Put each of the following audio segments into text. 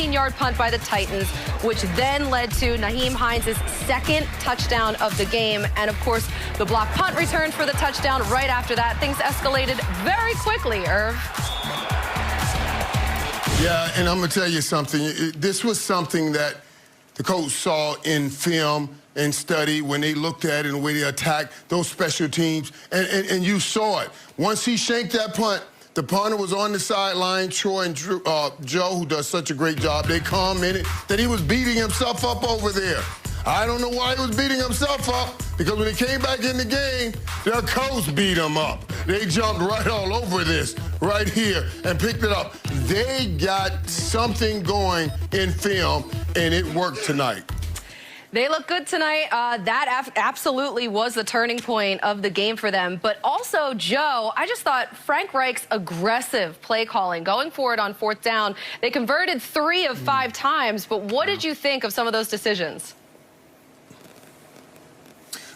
17-yard punt by the Titans, which then led to Nyheim Hines' second touchdown of the game. And, of course, the block punt return for the touchdown. Right after that, things escalated very quickly, Irv. Yeah, and I'm going to tell you something. This was something that the coach saw in film and study when they looked at it and the way they attacked those special teams. And you saw it. Once he shanked that punt, the punter was on the sideline. Troy and Joe, who does such a great job, they commented that he was beating himself up over there. I don't know why he was beating himself up, because when he came back in the game, their coach beat him up. They jumped right all over this right here and picked it up. They got something going in film, and it worked tonight. They look good tonight. That absolutely was the turning point of the game for them. But also, Joe, I just thought Frank Reich's aggressive play calling, going for it on fourth down, they converted 3 of 5 times. But what did you think of some of those decisions?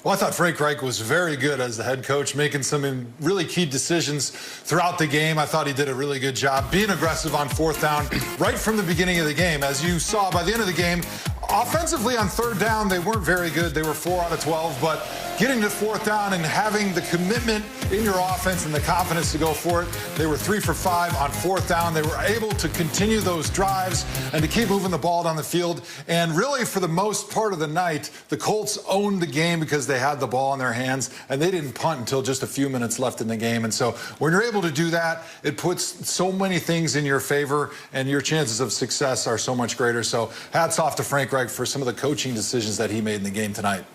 Well, I thought Frank Reich was very good as the head coach, making some really key decisions throughout the game. I thought he did a really good job being aggressive on fourth down right from the beginning of the game. As you saw, by the end of the game, offensively on third down, they weren't very good. They were 4 out of 12, but getting to fourth down and having the commitment in your offense and the confidence to go for it, they were 3 for 5 on fourth down. They were able to continue those drives and to keep moving the ball down the field. And really, for the most part of the night, the Colts owned the game because they had the ball in their hands, and they didn't punt until just a few minutes left in the game. And so when you're able to do that, it puts so many things in your favor, and your chances of success are so much greater. So hats off to Frank Reich for some of the coaching decisions that he made in the game tonight.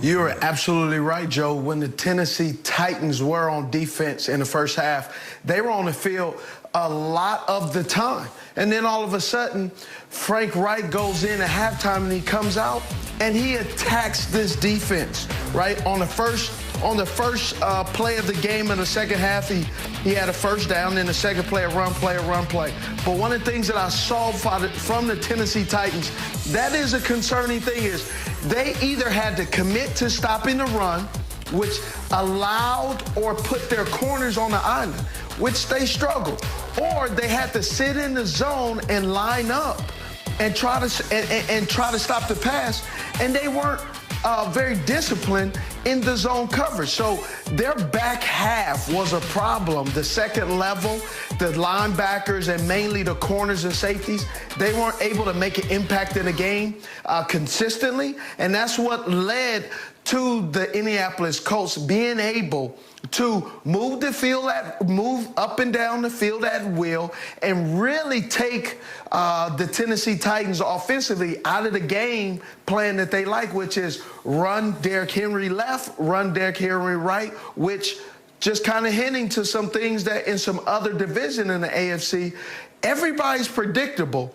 You're absolutely right, Joe. When the Tennessee Titans were on defense in the first half, they were on the field a lot of the time. And then all of a sudden, Frank Reich goes in at halftime and he comes out and he attacks this defense, right? On the first play of the game in the second half, he had a first down. Then the second play, a run play. But one of the things that I saw from the Tennessee Titans, that is a concerning thing, is they either had to commit to stopping the run, which allowed or put their corners on the island, which they struggled, or they had to sit in the zone and line up and try to stop the pass, and they weren't very disciplined in the zone coverage. So their back half was a problem. The second level, the linebackers and mainly the corners and safeties, they weren't able to make an impact in the game consistently, and that's what led to the Indianapolis Colts being able to move up and down the field at will and really take the Tennessee Titans offensively out of the game plan that they like, which is run Derrick Henry left, run Derrick Henry right, which just kind of hinting to some things that in some other division in the AFC, everybody's predictable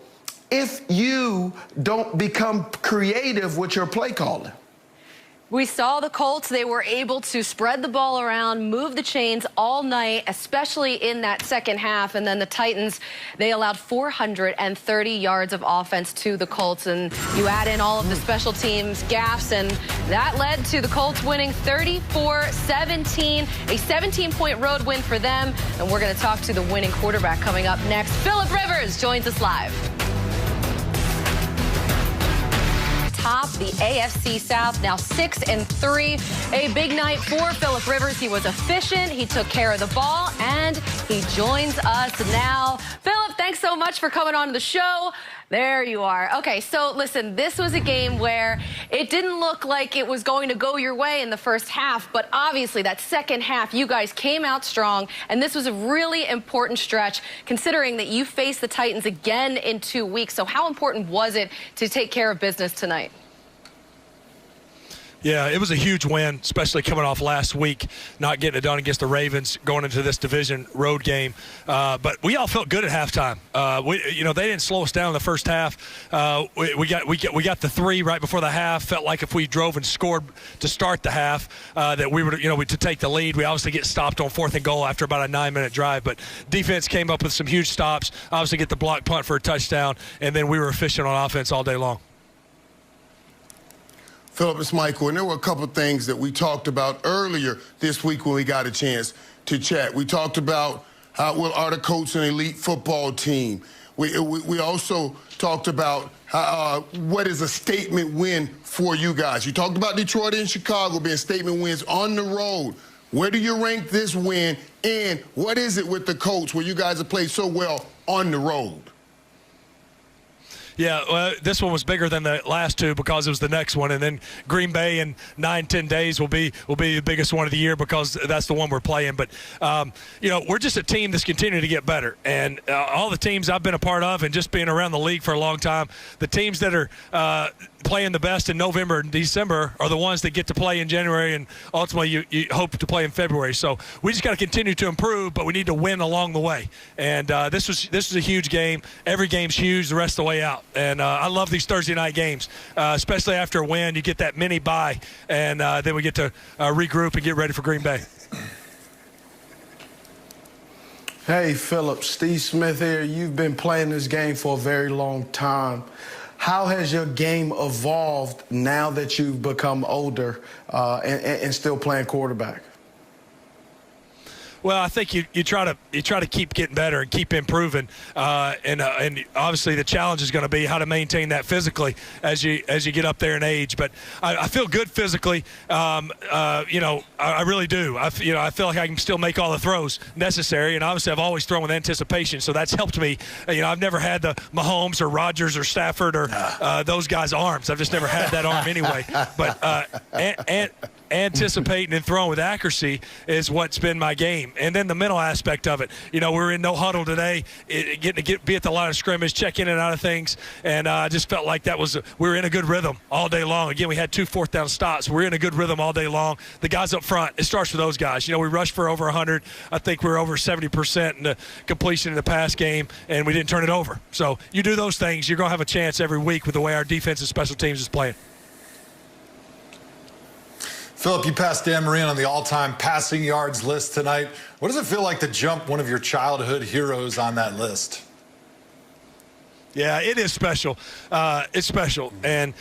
if you don't become creative with your play calling. We saw the Colts. They were able to spread the ball around, move the chains all night, especially in that second half. And then the Titans, they allowed 430 yards of offense to the Colts. And you add in all of the special teams gaffes, and that led to the Colts winning 34-17, a 17-point road win for them. And we're going to talk to the winning quarterback coming up next. Philip Rivers joins us live. Top the AFC South, now 6-3. A big night for Philip Rivers. He was efficient, he took care of the ball, and he joins us now. Philip, thanks so much for coming on to the show. There you are. Okay, so listen, this was a game where it didn't look like it was going to go your way in the first half, but obviously that second half, you guys came out strong, and this was a really important stretch considering that you face the Titans again in 2 weeks. So how important was it to take care of business tonight? Yeah, it was a huge win, especially coming off last week, not getting it done against the Ravens, going into this division road game. But we all felt good at halftime. They didn't slow us down in the first half. We got the 3 right before the half. Felt like if we drove and scored to start the half, that we were, to take the lead. We obviously get stopped on 4th and goal after about a 9-minute drive. But defense came up with some huge stops. Obviously, get the block punt for a touchdown, and then we were efficient on offense all day long. Philip, it's Michael, and there were a couple of things that we talked about earlier this week when we got a chance to chat. We talked about Are the Colts an elite football team? We also talked about what is a statement win for you guys. You talked about Detroit and Chicago being statement wins on the road. Where do you rank this win, and what is it with the Colts where you guys have played so well on the road? Yeah, well, this one was bigger than the last two because it was the next one, and then Green Bay in 9-10 days will be the biggest one of the year because that's the one we're playing. But we're just a team that's continuing to get better, and all the teams I've been a part of, and just being around the league for a long time, the teams that are playing the best in November and December are the ones that get to play in January, and ultimately you hope to play in February. So we just got to continue to improve, but we need to win along the way. And this was a huge game. Every game's huge the rest of the way out. And I love these Thursday night games, especially after a win. You get that mini bye, and then we get to regroup and get ready for Green Bay. Hey, Philip, Steve Smith here. You've been playing this game for a very long time. How has your game evolved now that you've become older and still playing quarterback? Well, I think you try to keep getting better and keep improving, and obviously the challenge is going to be how to maintain that physically as you get up there in age. But I feel good physically. I really do. I feel like I can still make all the throws necessary, and obviously I've always thrown with anticipation, so that's helped me. I've never had the Mahomes or Rodgers or Stafford or those guys' arms. I've just never had that arm anyway. But anticipating and throwing with accuracy is what's been my game. And then the mental aspect of it. We're in no huddle today, getting to be at the line of scrimmage, check in and out of things, and I just felt like we were in a good rhythm all day long. Again, we had 2 fourth-down stops. We're in a good rhythm all day long. The guys up front, it starts with those guys. We rushed for over 100. I think we were over 70% in the completion in the pass game, and we didn't turn it over. So you do those things, you're going to have a chance every week with the way our defense and special teams is playing. Philip, you passed Dan Marino on the all-time passing yards list tonight. What does it feel like to jump one of your childhood heroes on that list? Yeah, it is special. It's special. And,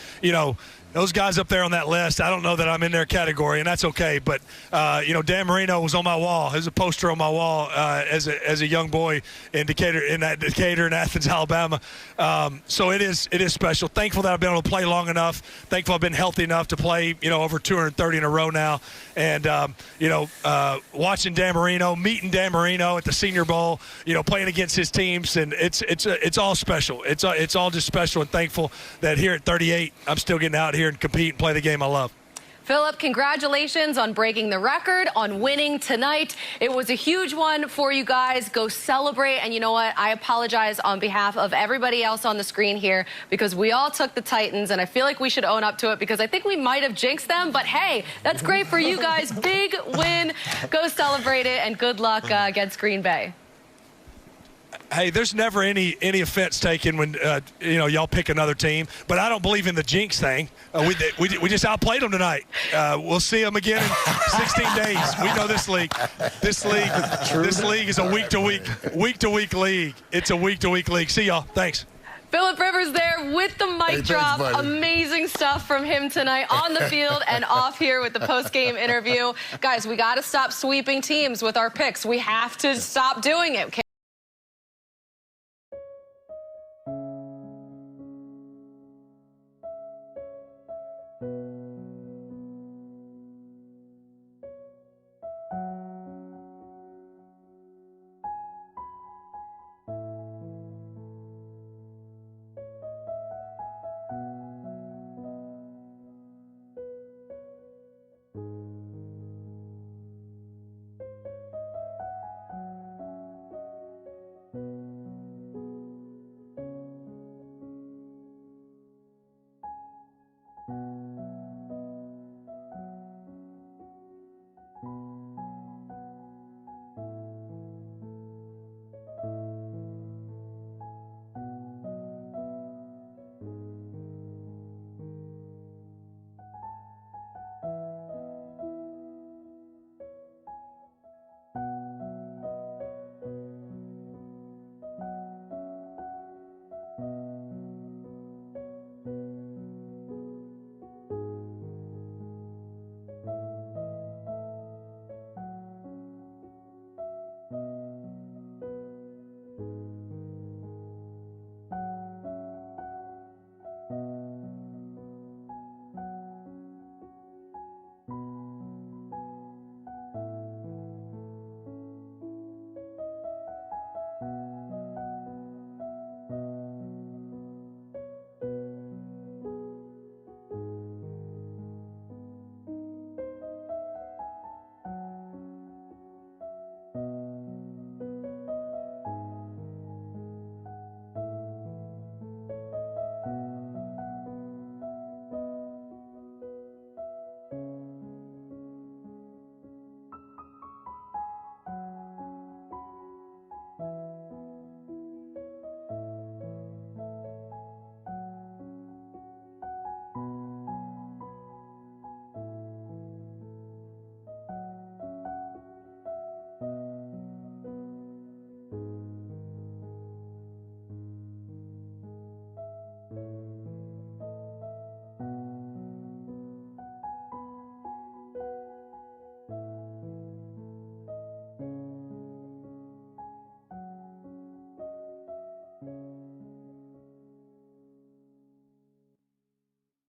those guys up there on that list, I don't know that I'm in their category, and that's okay. But, Dan Marino was on my wall. There's a poster on my wall as a young boy in Decatur and Athens, Alabama. So it is special. Thankful that I've been able to play long enough. Thankful I've been healthy enough to play, over 230 in a row now. And, watching Dan Marino, meeting Dan Marino at the Senior Bowl, playing against his teams, and it's all special. It's all just special, and thankful that here at 38, I'm still getting out here and compete and play the game I love. Philip, congratulations on breaking the record, on winning tonight. It was a huge one for you guys. Go celebrate. And you know what? I apologize on behalf of everybody else on the screen here because we all took the Titans, and I feel like we should own up to it because I think we might have jinxed them. But, hey, that's great for you guys. Big win. Go celebrate it, and good luck against Green Bay. Hey, there's never any offense taken when y'all pick another team, but I don't believe in the jinx thing. We just outplayed them tonight. We'll see them again in 16 days. We know this league. This league is a week to week league. It's a week to week league. See y'all. Thanks. Philip Rivers there with the mic drop. Thanks, amazing stuff from him tonight on the field and off here with the post-game interview. Guys, we got to stop sweeping teams with our picks. We have to stop doing it.